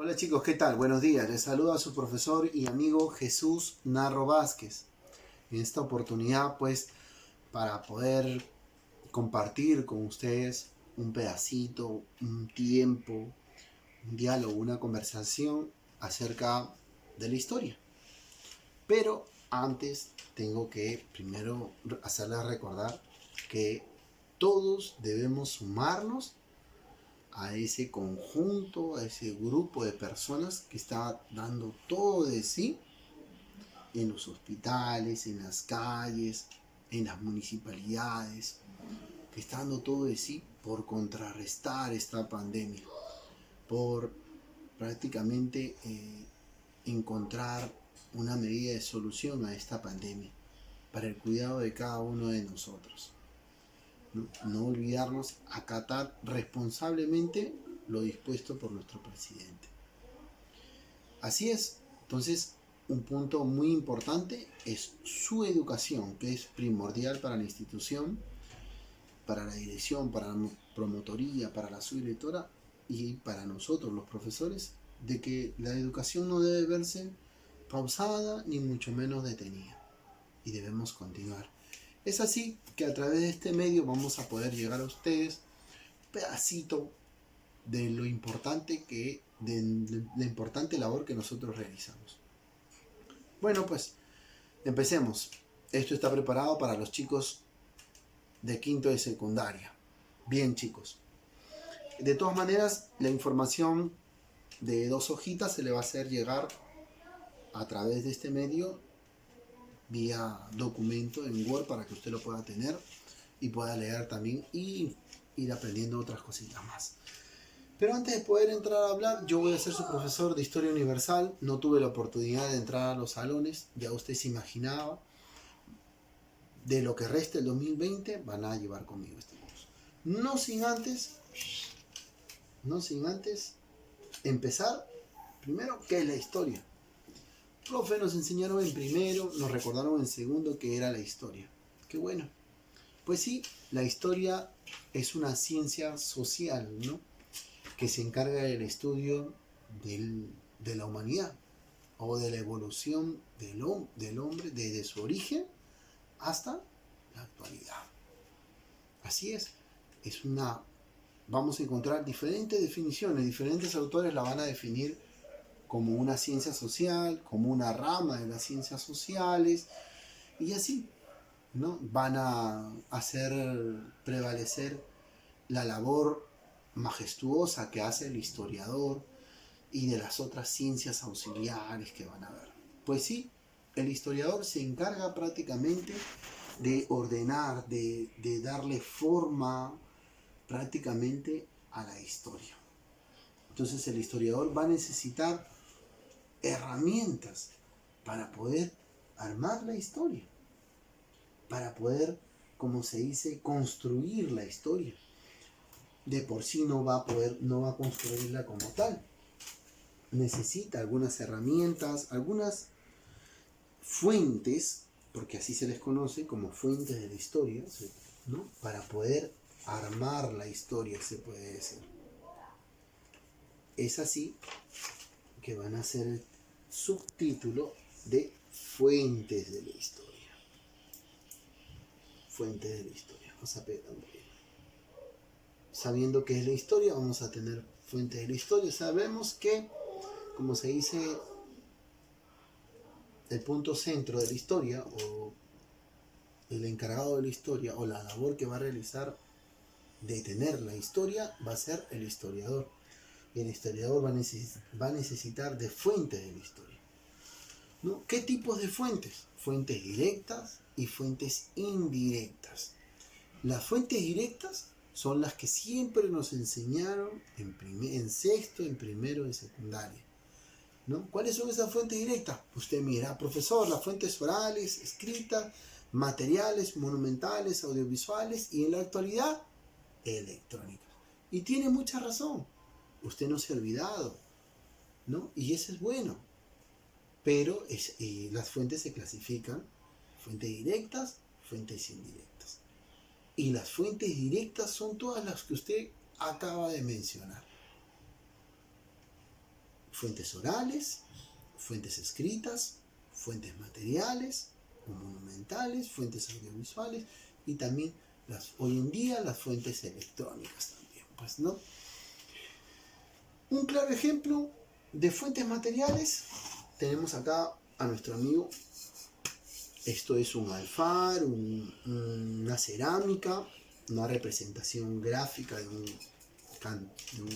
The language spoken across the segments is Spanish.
Hola chicos, ¿qué tal? Buenos días. Les saluda a su profesor y amigo Jesús Narro Vázquez. En esta oportunidad, pues, para poder compartir con ustedes un pedacito, un tiempo, un diálogo, una conversación acerca de la historia. Pero antes tengo que primero hacerles recordar que todos debemos sumarnos a ese conjunto, a ese grupo de personas que está dando todo de sí en los hospitales, en las calles, en las municipalidades, que está dando todo de sí por contrarrestar esta pandemia, por prácticamente encontrar una medida de solución a esta pandemia para el cuidado de cada uno de nosotros. No olvidarnos acatar responsablemente lo dispuesto por nuestro presidente. Así es. Entonces, un punto muy importante es su educación, que es primordial para la institución, para la dirección, para la promotoría, para la subdirectora y para nosotros los profesores, de que la educación no debe verse pausada ni mucho menos detenida y debemos continuar. Es así que a través de este medio vamos a poder llegar a ustedes un pedacito de lo importante de la importante labor que nosotros realizamos. Bueno, pues empecemos. Esto está preparado para los chicos de quinto de secundaria. Bien, chicos. De todas maneras, la información de 2 hojitas se le va a hacer llegar a través de este medio vía documento en Word para que usted lo pueda tener y pueda leer también y ir aprendiendo otras cositas más. Pero antes de poder entrar a hablar, yo voy a ser su profesor de Historia Universal. No tuve la oportunidad de entrar a los salones, ya usted se imaginaba. De lo que resta el 2020 van a llevar conmigo este curso. No sin antes empezar, primero, ¿qué es la historia? Profe, nos enseñaron en primero, nos recordaron en segundo que era la historia. Qué bueno. Pues sí, la historia es una ciencia social, ¿no? Que se encarga del estudio de la humanidad o de la evolución del hombre desde su origen hasta la actualidad. Así es una... Vamos a encontrar diferentes definiciones, diferentes autores la van a definir como una ciencia social, como una rama de las ciencias sociales, y así, ¿no? Van a hacer prevalecer la labor majestuosa que hace el historiador y de las otras ciencias auxiliares que van a ver. Pues sí, el historiador se encarga prácticamente de ordenar, de darle forma prácticamente a la historia. Entonces el historiador va a necesitar herramientas para poder armar la historia, para poder, como se dice, construir la historia. De por sí no va a construirla como tal. Necesita algunas herramientas, algunas fuentes, porque así se les conoce como fuentes de la historia, ¿no? Para poder armar la historia, se puede decir. Es así que van a ser el subtítulo de fuentes de la historia. Fuentes de la historia. Vamos a pegar bien. Sabiendo qué es la historia, vamos a tener fuentes de la historia. Sabemos que, como se dice, el punto centro de la historia o el encargado de la historia o la labor que va a realizar de tener la historia va a ser el historiador. Y el historiador va a necesitar de fuentes de la historia, ¿no? ¿Qué tipos de fuentes? Fuentes directas y fuentes indirectas. Las fuentes directas son las que siempre nos enseñaron en sexto, en primero, en secundaria, ¿no? ¿Cuáles son esas fuentes directas? Usted mira, profesor, las fuentes orales, escritas, materiales, monumentales, audiovisuales y en la actualidad, electrónicas. Y tiene mucha razón. Usted no se ha olvidado, ¿no? Y eso es bueno. Pero las fuentes se clasifican, fuentes directas, fuentes indirectas. Y las fuentes directas son todas las que usted acaba de mencionar. fuentes orales, fuentes escritas, fuentes materiales o monumentales, fuentes audiovisuales y también hoy en día las fuentes electrónicas también, pues, ¿no? Un claro ejemplo de fuentes materiales tenemos acá a nuestro amigo. Esto es un alfar, una cerámica, una representación gráfica de un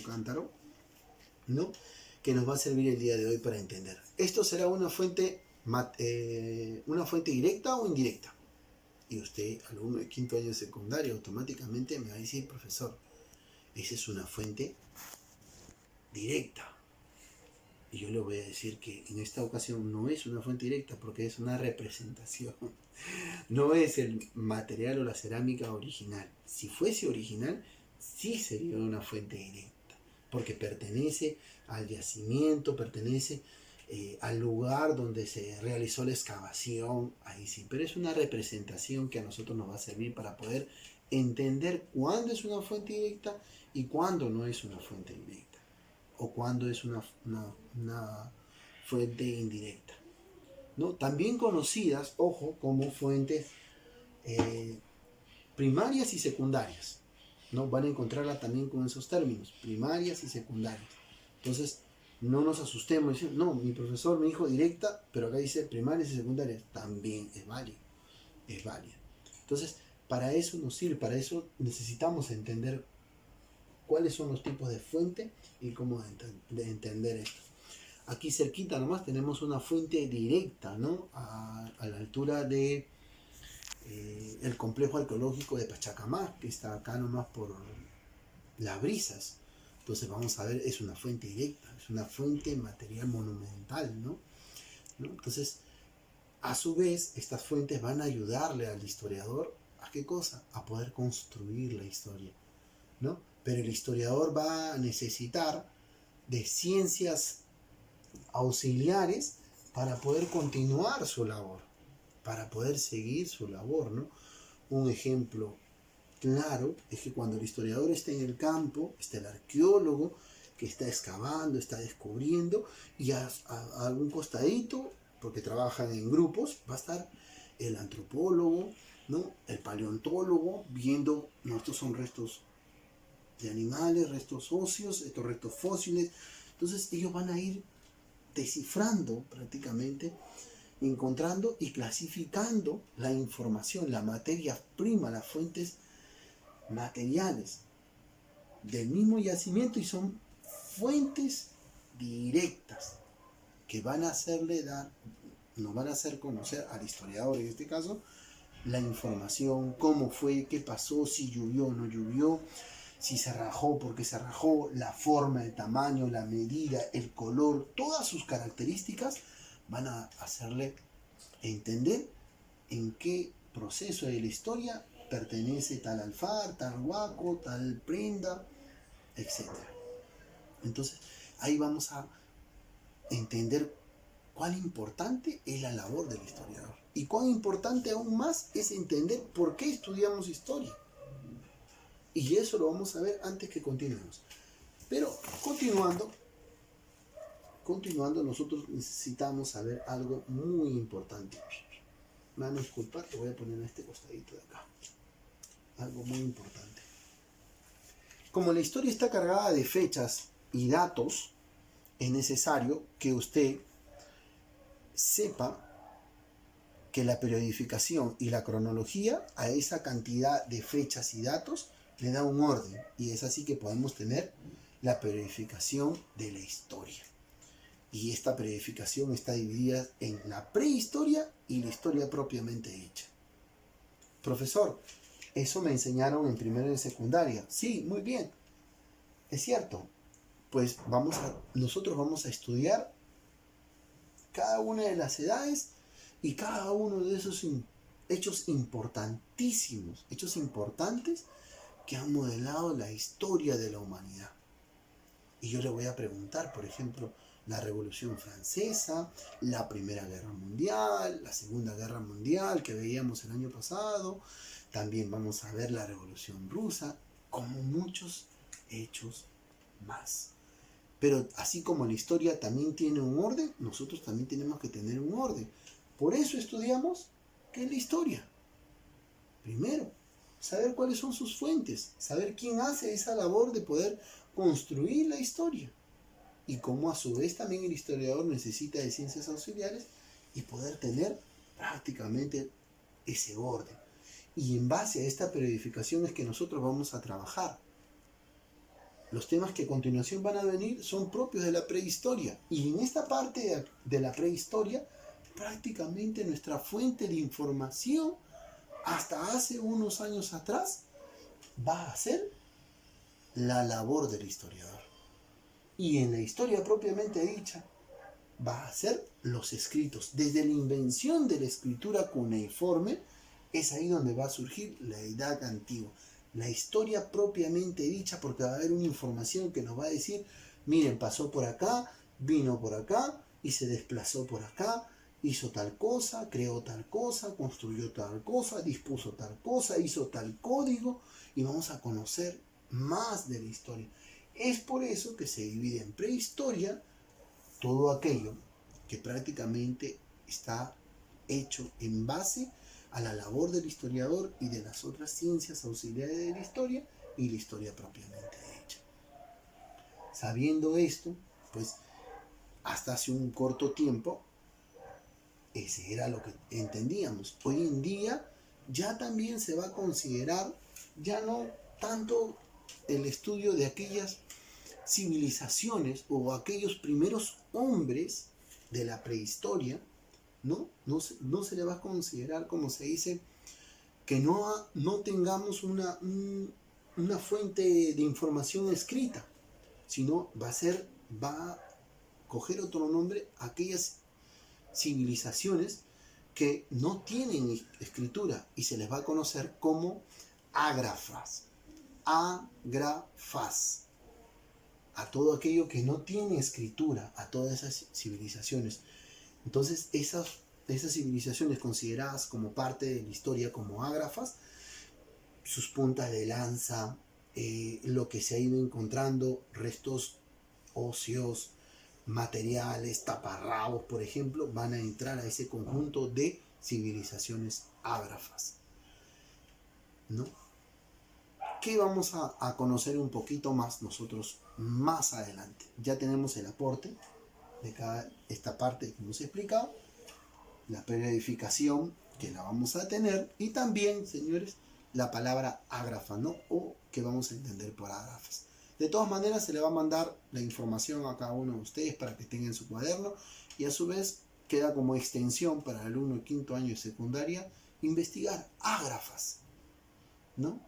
cántaro, ¿no? Que nos va a servir el día de hoy para entender. ¿Esto será una fuente directa o indirecta? Y usted, alumno de quinto año de secundaria, automáticamente me va a decir, profesor, esa es una fuente directa. Y yo le voy a decir que en esta ocasión no es una fuente directa porque es una representación. No es el material o la cerámica original. Si fuese original, sí sería una fuente directa. Porque pertenece al yacimiento, pertenece al lugar donde se realizó la excavación. Ahí sí. Pero es una representación que a nosotros nos va a servir para poder entender cuándo es una fuente directa y cuándo no es una fuente directa. O cuando es una fuente indirecta, ¿no? También conocidas, ojo, como fuentes primarias y secundarias, ¿no? Van a encontrarla también con esos términos, primarias y secundarias. Entonces, no nos asustemos, decir, no, mi profesor me dijo directa, pero acá dice primarias y secundarias, también es válido, es válido. Entonces, para eso nos sirve, para eso necesitamos entender cuáles son los tipos de fuente y cómo de entender esto. Aquí cerquita nomás tenemos una fuente directa, ¿no? A la altura de el complejo arqueológico de Pachacamac, que está acá nomás por Las Brisas. Entonces vamos a ver, es una fuente directa, es una fuente material monumental, ¿no? Entonces, a su vez, estas fuentes van a ayudarle al historiador ¿a qué cosa? A poder construir la historia, ¿no? Pero el historiador va a necesitar de ciencias auxiliares para poder continuar su labor, para poder seguir su labor, ¿no? Un ejemplo claro es que cuando el historiador está en el campo, está el arqueólogo que está excavando, está descubriendo, y a algún costadito, porque trabajan en grupos, va a estar el antropólogo, ¿no? El paleontólogo, viendo, no, estos son restos de animales, restos óseos, estos restos fósiles. Entonces ellos van a ir descifrando prácticamente, encontrando y clasificando la información, la materia prima, las fuentes materiales del mismo yacimiento, y son fuentes directas que van a hacerle dar, nos van a hacer conocer al historiador en este caso la información, cómo fue, qué pasó, si llovió o no llovió, si se rajó, por qué se rajó, la forma, el tamaño, la medida, el color, todas sus características van a hacerle entender en qué proceso de la historia pertenece tal alfar, tal huaco, tal prenda, etc. Entonces, ahí vamos a entender cuán importante es la labor del historiador. Y cuán importante aún más es entender por qué estudiamos historia. Y eso lo vamos a ver antes que continuemos. Pero continuando, nosotros necesitamos saber algo muy importante. Me van a disculpar, te voy a poner en este costadito de acá. Algo muy importante. Como la historia está cargada de fechas y datos, es necesario que usted sepa que la periodificación y la cronología a esa cantidad de fechas y datos le da un orden, y es así que podemos tener la periodificación de la historia. Y esta periodificación está dividida en la prehistoria y la historia propiamente hecha. Profesor, eso me enseñaron en primero y en secundaria. Sí, muy bien, es cierto. Pues nosotros vamos a estudiar cada una de las edades y cada uno de esos hechos importantísimos, hechos importantes que han modelado la historia de la humanidad. Y yo le voy a preguntar, por ejemplo, la Revolución Francesa, la Primera Guerra Mundial, la Segunda Guerra Mundial que veíamos el año pasado, también vamos a ver la Revolución Rusa, como muchos hechos más. Pero así como la historia también tiene un orden, nosotros también tenemos que tener un orden. Por eso estudiamos qué es la historia. Primero, saber cuáles son sus fuentes, saber quién hace esa labor de poder construir la historia. Y cómo a su vez también el historiador necesita de ciencias auxiliares y poder tener prácticamente ese orden. Y en base a esta periodificación es que nosotros vamos a trabajar. Los temas que a continuación van a venir son propios de la prehistoria. Y en esta parte de la prehistoria, prácticamente nuestra fuente de información hasta hace unos años atrás va a ser la labor del historiador. Y en la historia propiamente dicha va a ser los escritos. Desde la invención de la escritura cuneiforme es ahí donde va a surgir la Edad Antigua. La historia propiamente dicha, porque va a haber una información que nos va a decir, miren, pasó por acá, vino por acá y se desplazó por acá, hizo tal cosa, creó tal cosa, construyó tal cosa, dispuso tal cosa, hizo tal código, y vamos a conocer más de la historia. Es por eso que se divide en prehistoria todo aquello que prácticamente está hecho en base a la labor del historiador y de las otras ciencias auxiliares de la historia y la historia propiamente dicha. Sabiendo esto, pues hasta hace un corto tiempo, ese era lo que entendíamos. Hoy en día ya también se va a considerar ya no tanto el estudio de aquellas civilizaciones o aquellos primeros hombres de la prehistoria, ¿no? No se le va a considerar, como se dice, que no tengamos una fuente de información escrita, sino va a coger otro nombre aquellas civilizaciones que no tienen escritura y se les va a conocer como ágrafas. Ágrafas. A todo aquello que no tiene escritura, a todas esas civilizaciones. Entonces, esas civilizaciones consideradas como parte de la historia como ágrafas, sus puntas de lanza, lo que se ha ido encontrando, restos óseos, materiales, taparrabos, por ejemplo, van a entrar a ese conjunto de civilizaciones ágrafas, ¿no? Que vamos a conocer un poquito más nosotros más adelante. Ya tenemos el aporte de esta parte que hemos explicado, la periodificación que la vamos a tener y también, señores, la palabra ágrafa, ¿no? O que vamos a entender por ágrafas. De todas maneras, se le va a mandar la información a cada uno de ustedes para que tengan su cuaderno y a su vez queda como extensión para el alumno de quinto año de secundaria investigar ágrafas, ¿no?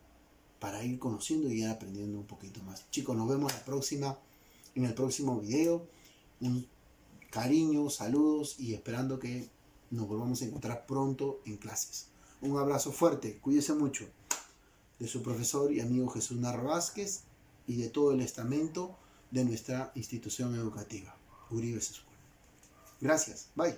Para ir conociendo y ir aprendiendo un poquito más. Chicos, nos vemos en el próximo video. Un cariño, saludos y esperando que nos volvamos a encontrar pronto en clases. Un abrazo fuerte, cuídese mucho. De su profesor y amigo Jesús Narro Vázquez y de todo el estamento de nuestra institución educativa, Uribe Escuela. Gracias, bye.